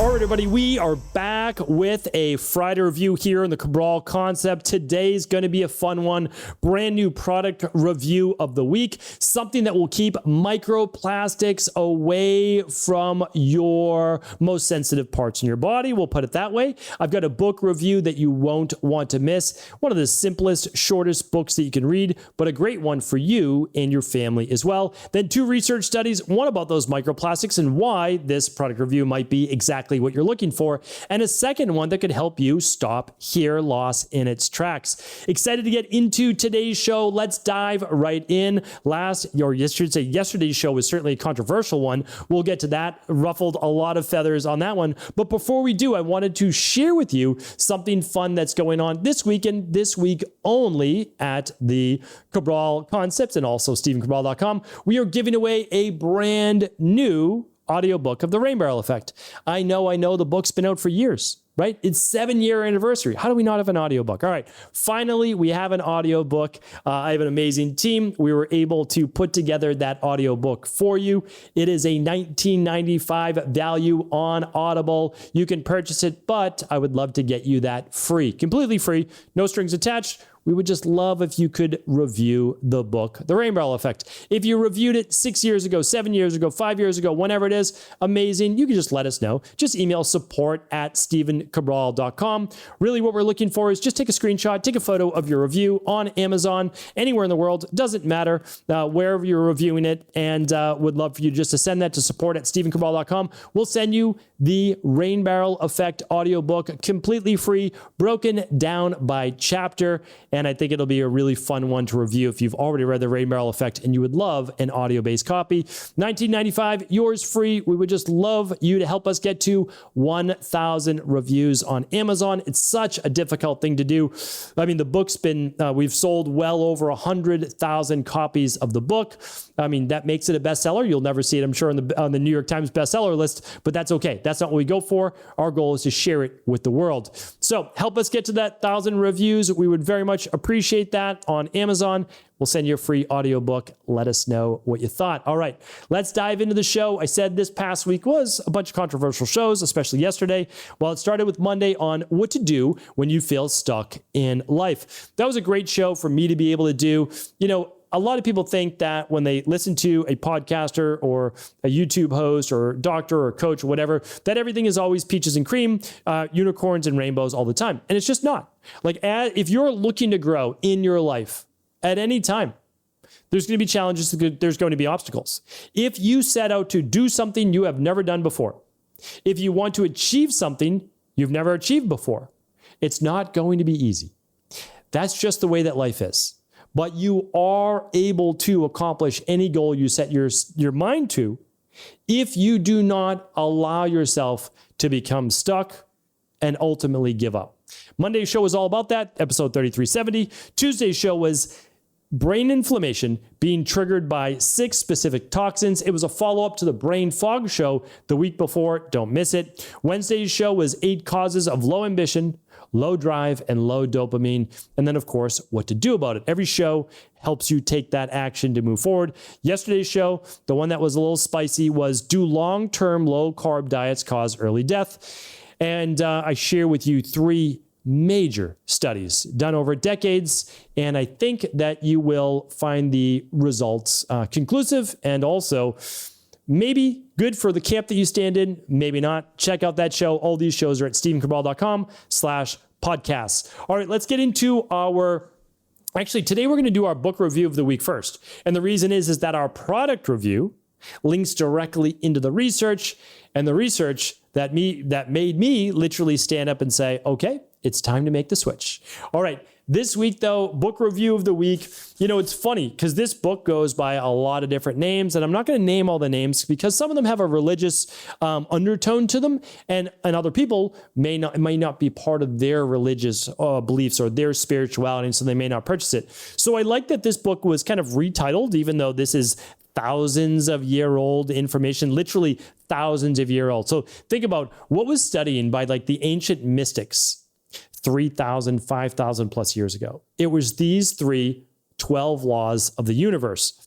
All right, everybody, we are back with a Friday review here in the Cabral Concept. Today's going to be a fun one. Brand new product review of the week. Something that will keep microplastics away from your most sensitive parts in your body. We'll put it that way. I've got a book review that you won't want to miss. One of the simplest, shortest books that you can read, but a great one for you and your family as well. Then 2 research studies, one about those microplastics and why this product review might be exactly what you're looking for, and a second one that could help you stop hair loss in its tracks. Excited to get into today's show. Let's dive right in. Yesterday's show was certainly a controversial one. We'll get to that. Ruffled a lot of feathers on that one. But before we do, I wanted to share with you something fun that's going on this week and this week only at the Cabral Concept and also StephenCabral.com. We are giving away a brand new audiobook of The Rain Barrel Effect. I know the book's been out for years, right? It's 7-year anniversary. How do we not have an audiobook? All right, finally, we have an audiobook. I have an amazing team. We were able to put together that audiobook for you. It is a $19.95 value on Audible. You can purchase it, but I would love to get you that free, completely free, no strings attached. We would just love if you could review the book, The Rain Barrel Effect. If you reviewed it 6 years ago, 7 years ago, 5 years ago, whenever it is, amazing. You can just let us know. Just email support@StephenCabral.com. Really what we're looking for is just take a screenshot, take a photo of your review on Amazon, anywhere in the world. Doesn't matter wherever you're reviewing it, and would love for you just to send that to support@StephenCabral.com. We'll send you the Rain Barrel Effect audiobook completely free, broken down by chapter. And I think it'll be a really fun one to review if you've already read The Rain Barrel Effect and you would love an audio-based copy. $19.95, yours free. We would just love you to help us get to 1,000 reviews on Amazon. It's such a difficult thing to do. I mean, the book's been, we've sold well over 100,000 copies of the book. I mean, that makes it a bestseller. You'll never see it, I'm sure, on the New York Times bestseller list, but that's okay. That's not what we go for. Our goal is to share it with the world. So help us get to that 1,000 reviews. We would very much appreciate that on Amazon. We'll send you a free audiobook. Let us know what you thought. All right, let's dive into the show. I said this past week was a bunch of controversial shows, especially yesterday. Well, it started with Monday on what to do when you feel stuck in life. That was a great show for me to be able to do. You know, a lot of people think that when they listen to a podcaster or a YouTube host or doctor or coach or whatever, that everything is always peaches and cream, unicorns and rainbows all the time. And it's just not. Like, if you're looking to grow in your life at any time, there's going to be challenges, there's going to be obstacles. If you set out to do something you have never done before, if you want to achieve something you've never achieved before, it's not going to be easy. That's just the way that life is. But you are able to accomplish any goal you set your mind to if you do not allow yourself to become stuck and ultimately give up. Monday's show was all about that, episode 3370. Tuesday's show was brain inflammation being triggered by 6 specific toxins. It was a follow-up to the brain fog show the week before. Don't miss it. Wednesday's show was 8 causes of low ambition, low drive, and low dopamine. And then, of course, what to do about it. Every show helps you take that action to move forward. Yesterday's show, the one that was a little spicy, was do long-term low-carb diets cause early death? And I share with you 3 major studies done over decades. And I think that you will find the results conclusive and also maybe good for the camp that you stand in, maybe not. Check out that show. All these shows are at StephenCabral.com/podcasts. All right, let's get into actually, today we're going to do our book review of the week first. And the reason is that our product review links directly into the research, and the research that made me literally stand up and say, okay, it's time to make the switch. All right. This week, though, book review of the week. You know, it's funny because this book goes by a lot of different names, and I'm not going to name all the names because some of them have a religious undertone to them, and other people may not be part of their religious beliefs or their spirituality, so they may not purchase it. So I like that this book was kind of retitled, even though this is thousands of year old information, literally thousands of year old. So think about what was studied by like the ancient mystics 3,000, 5,000 plus years ago. It was these 12 laws of the universe.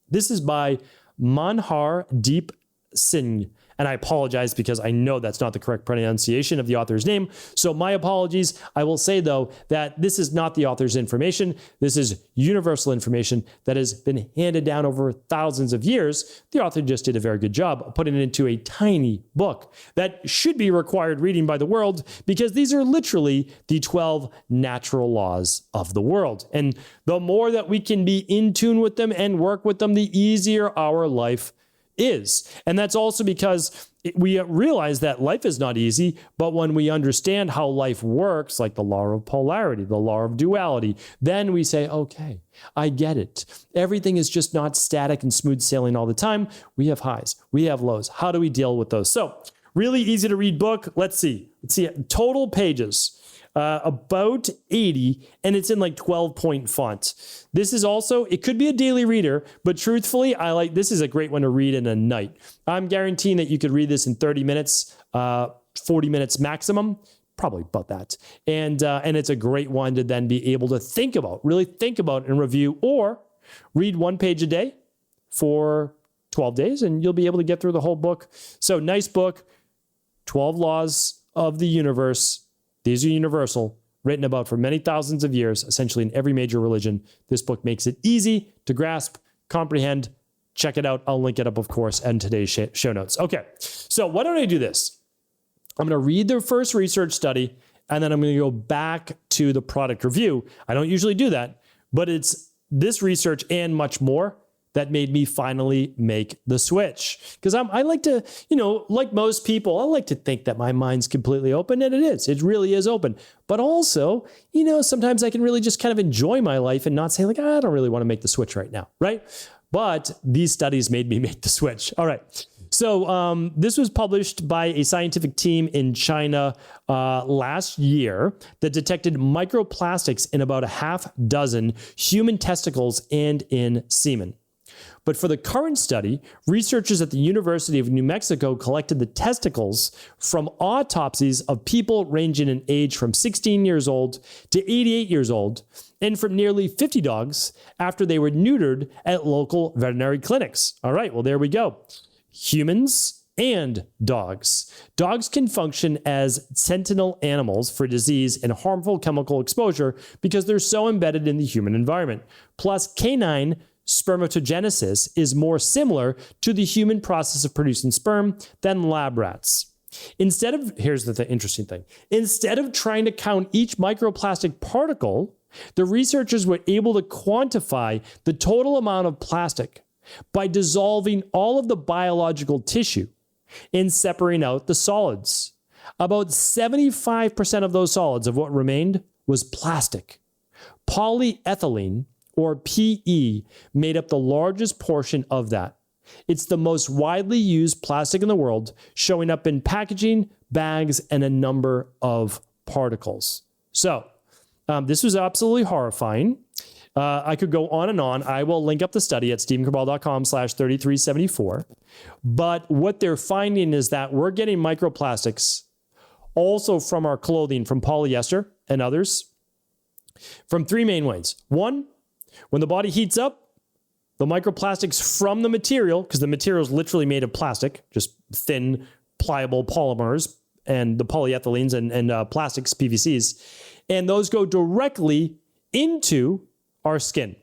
This is by Manhar Deep Singh, And I apologize because I know that's not the correct pronunciation of the author's name. So my apologies. I will say, though, that this is not the author's information. This is universal information that has been handed down over thousands of years. The author just did a very good job of putting it into a tiny book that should be required reading by the world, because these are literally the 12 natural laws of the world. And the more that we can be in tune with them and work with them, the easier our life is. And that's also because we realize that life is not easy, but when we understand how life works, like the law of polarity, the law of duality, then we say, okay, I get it. Everything is just not static and smooth sailing all the time. We have highs, we have lows. How do we deal with those? So really easy to read book. Let's see. Total pages. About 80, and it's in like 12-point font. This is also, it could be a daily reader, but truthfully, this is a great one to read in a night. I'm guaranteeing that you could read this in 30 minutes, 40 minutes maximum, probably about that. And it's a great one to then be able to think about, really think about and review, or read one page a day for 12 days, and you'll be able to get through the whole book. So nice book, 12 Laws of the Universe. These are universal, written about for many thousands of years, essentially in every major religion. This book makes it easy to grasp, comprehend. Check it out. I'll link it up, of course, in today's show notes. Okay, so why don't I do this? I'm going to read the first research study, and then I'm going to go back to the product review. I don't usually do that, but it's this research and much more that made me finally make the switch. Because I like to, like most people, I like to think that my mind's completely open, and it is. It really is open. But also, sometimes I can really just kind of enjoy my life and not say like, I don't really want to make the switch right now, right? But these studies made me make the switch. All right. So this was published by a scientific team in China last year that detected microplastics in about a half dozen human testicles and in semen. But for the current study, researchers at the University of New Mexico collected the testicles from autopsies of people ranging in age from 16 years old to 88 years old, and from nearly 50 dogs after they were neutered at local veterinary clinics. All right, well, there we go. Humans and dogs. Dogs can function as sentinel animals for disease and harmful chemical exposure because they're so embedded in the human environment. Plus, canine spermatogenesis is more similar to the human process of producing sperm than lab rats. Here's the interesting thing. Instead of trying to count each microplastic particle, the researchers were able to quantify the total amount of plastic by dissolving all of the biological tissue and separating out the solids. About 75% of those solids of what remained was plastic. Polyethylene, or PE, made up the largest portion of that. It's the most widely used plastic in the world, showing up in packaging, bags, and a number of particles. So this was absolutely horrifying. I could go on and on. I will link up the study at stevencabral.com/3374. But what they're finding is that we're getting microplastics also from our clothing, from polyester and others, from three main ways. One, when the body heats up, the microplastics from the material, because the material is literally made of plastic, just thin, pliable polymers, and the polyethylenes and plastics, PVCs, and those go directly into our skin.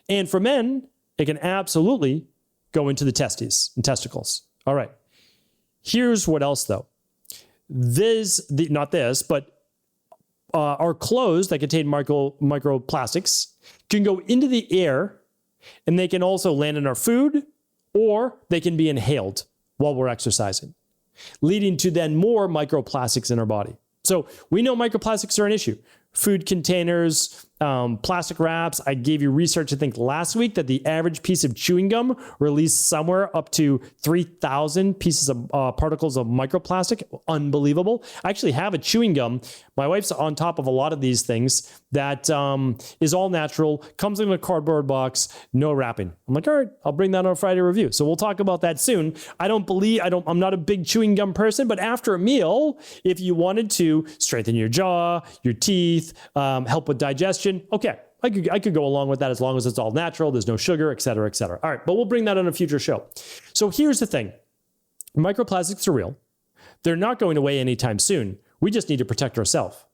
And for men, it can absolutely go into the testes and testicles. All right. Here's what else, though. Our clothes that contain microplastics can go into the air, and they can also land in our food, or they can be inhaled while we're exercising, leading to then more microplastics in our body. So we know microplastics are an issue. Food containers, plastic wraps. I gave you research, I think, last week that the average piece of chewing gum released somewhere up to 3,000 pieces of particles of microplastic. Unbelievable. I actually have a chewing gum. My wife's on top of a lot of these things that is all natural, comes in a cardboard box, no wrapping. I'm like, all right, I'll bring that on a Friday review. So we'll talk about that soon. I'm not a big chewing gum person, but after a meal, if you wanted to strengthen your jaw, your teeth, help with digestion, okay, I could go along with that as long as it's all natural, there's no sugar, et cetera, et cetera. All right, but we'll bring that on a future show. So here's the thing. Microplastics are real. They're not going away anytime soon. We just need to protect ourselves.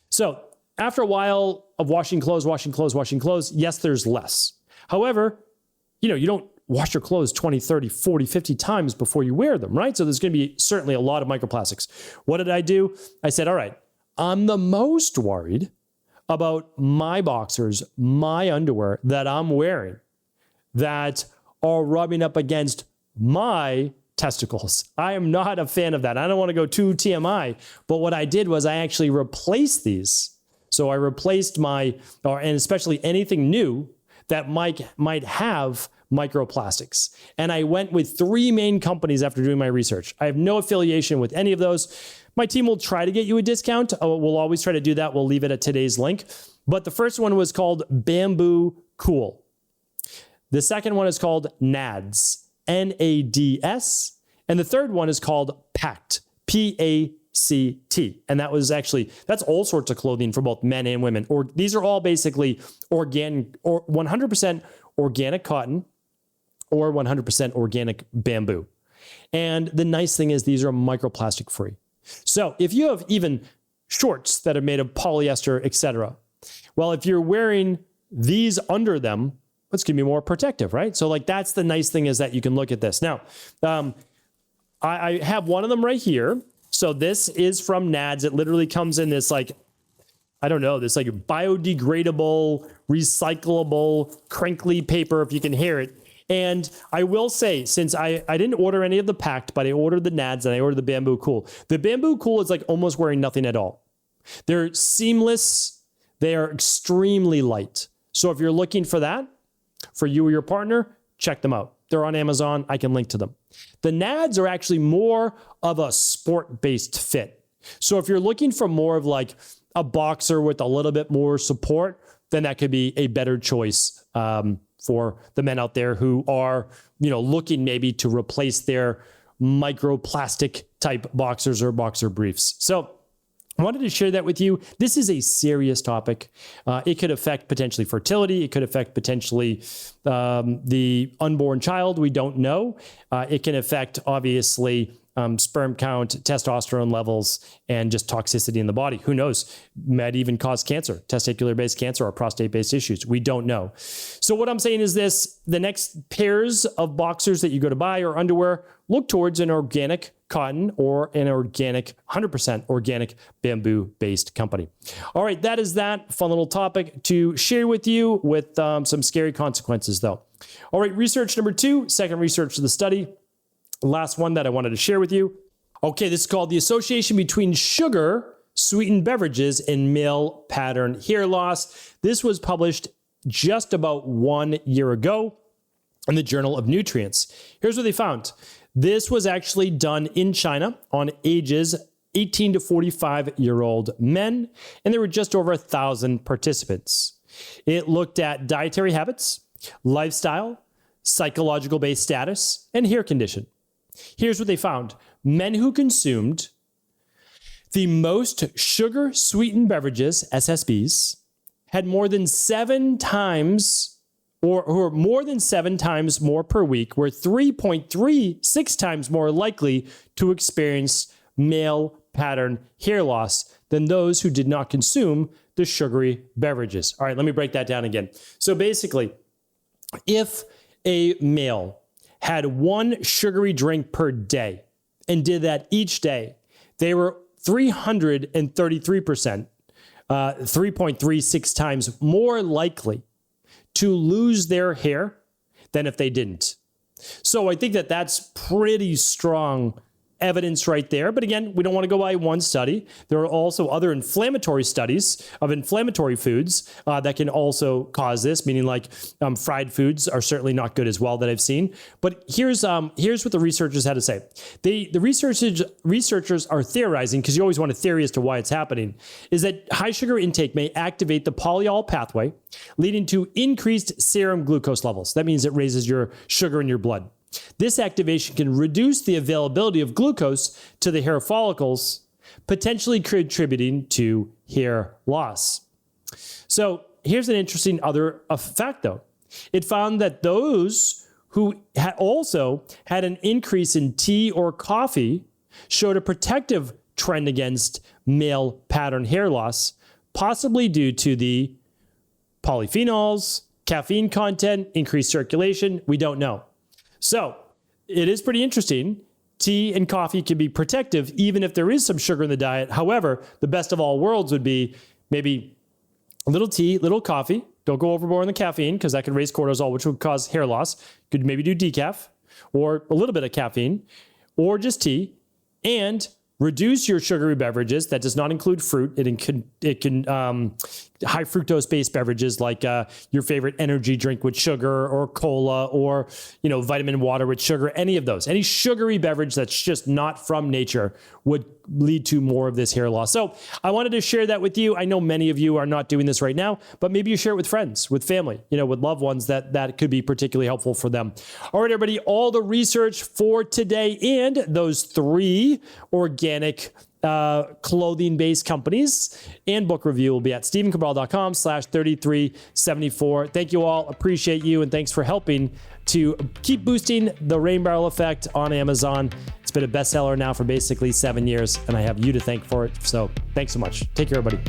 So after a while of washing clothes, yes, there's less. However, you don't wash your clothes 20, 30, 40, 50 times before you wear them, right? So there's going to be certainly a lot of microplastics. What did I do? I said, all right, I'm the most worried about my boxers, my underwear that I'm wearing that are rubbing up against my testicles. I am not a fan of that. I don't want to go too TMI, but what I did was I actually replaced these. So I replaced and especially anything new that might have microplastics. And I went with 3 main companies after doing my research. I have no affiliation with any of those. My team will try to get you a discount. We'll always try to do that. We'll leave it at today's link. But the first one was called Bamboo Cool. The second one is called NADS, N-A-D-S. And the third one is called PACT, P-A-C-T. And that's all sorts of clothing for both men and women. These are all basically organic or 100% organic cotton or 100% organic bamboo. And the nice thing is these are microplastic free. So if you have even shorts that are made of polyester, etc., well, if you're wearing these under them, it's going to be more protective, right? So that's the nice thing is that you can look at this. Now, I have one of them right here. So this is from NADS. It literally comes in this biodegradable, recyclable, crinkly paper, if you can hear it. And I will say, since I didn't order any of the packed, but I ordered the NADS and I ordered the Bamboo Cool. The Bamboo Cool is almost wearing nothing at all. They're seamless. They are extremely light. So if you're looking for that, for you or your partner, check them out. They're on Amazon. I can link to them. The NADS are actually more of a sport-based fit. So if you're looking for more of a boxer with a little bit more support, then that could be a better choice for the men out there who are, looking maybe to replace their microplastic type boxers or boxer briefs. So I wanted to share that with you. This is a serious topic. It could affect potentially fertility. It could affect potentially the unborn child. We don't know. It can affect, obviously, sperm count, testosterone levels, and just toxicity in the body. Who knows? Might even cause cancer, testicular-based cancer or prostate-based issues. We don't know. So what I'm saying is this: the next pairs of boxers that you go to buy or underwear, look towards an organic cotton or an organic, 100% organic bamboo-based company. All right, that is that fun little topic to share with you with some scary consequences, though. All right, research number 2, second research of the study. Last one that I wanted to share with you. Okay, this is called the association between sugar, sweetened beverages, and male pattern hair loss. This was published just about 1 year ago in the Journal of Nutrients. Here's what they found. This was actually done in China on ages 18 to 45-year-old men, and there were just over 1,000 participants. It looked at dietary habits, lifestyle, psychological-based status, and hair condition. Here's what they found. Men who consumed the most sugar-sweetened beverages, SSBs, had more than 7 times or more than 7 times more per week, were 3.36 times more likely to experience male pattern hair loss than those who did not consume the sugary beverages. All right, let me break that down again. So basically, if a male had 1 sugary drink per day and did that each day, they were 333%, 3.36 times more likely to lose their hair than if they didn't. So I think that that's pretty strong evidence right there. But again, we don't want to go by one study. There are also other inflammatory studies of inflammatory foods that can also cause this, meaning fried foods are certainly not good as well that I've seen. But here's what the researchers had to say. The researchers are theorizing, because you always want a theory as to why it's happening, is that high sugar intake may activate the polyol pathway, leading to increased serum glucose levels. That means it raises your sugar in your blood. This activation can reduce the availability of glucose to the hair follicles, potentially contributing to hair loss. So here's an interesting other fact, though. It found that those who also had an increase in tea or coffee showed a protective trend against male pattern hair loss, possibly due to the polyphenols, caffeine content, increased circulation. We don't know. So it is pretty interesting. Tea and coffee can be protective even if there is some sugar in the diet. However, the best of all worlds would be maybe a little tea, little coffee. Don't go overboard on the caffeine because that can raise cortisol, which would cause hair loss. Could maybe do decaf or a little bit of caffeine or just tea, and reduce your sugary beverages. That does not include fruit. It can high fructose based beverages like your favorite energy drink with sugar, or cola, or vitamin water with sugar. Any of those, any sugary beverage that's just not from nature would lead to more of this hair loss. So I wanted to share that with you. I know many of you are not doing this right now, but maybe you share it with friends, with family, with loved ones that could be particularly helpful for them. All right, everybody, all the research for today and those 3 organic clothing-based companies and book review will be at stephencabral.com/3374. Thank you all. Appreciate you. And thanks for helping to keep boosting the rain barrel effect on Amazon. It's been a bestseller now for basically 7 years, and I have you to thank for it. So thanks so much. Take care, everybody.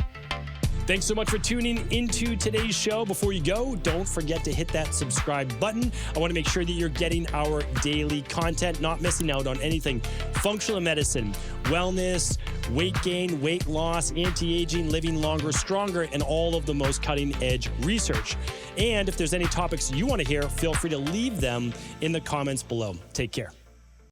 Thanks so much for tuning into today's show. Before you go, don't forget to hit that subscribe button. I want to make sure that you're getting our daily content, not missing out on anything functional medicine, wellness, weight gain, weight loss, anti-aging, living longer, stronger, and all of the most cutting-edge research. And if there's any topics you want to hear, feel free to leave them in the comments below. Take care.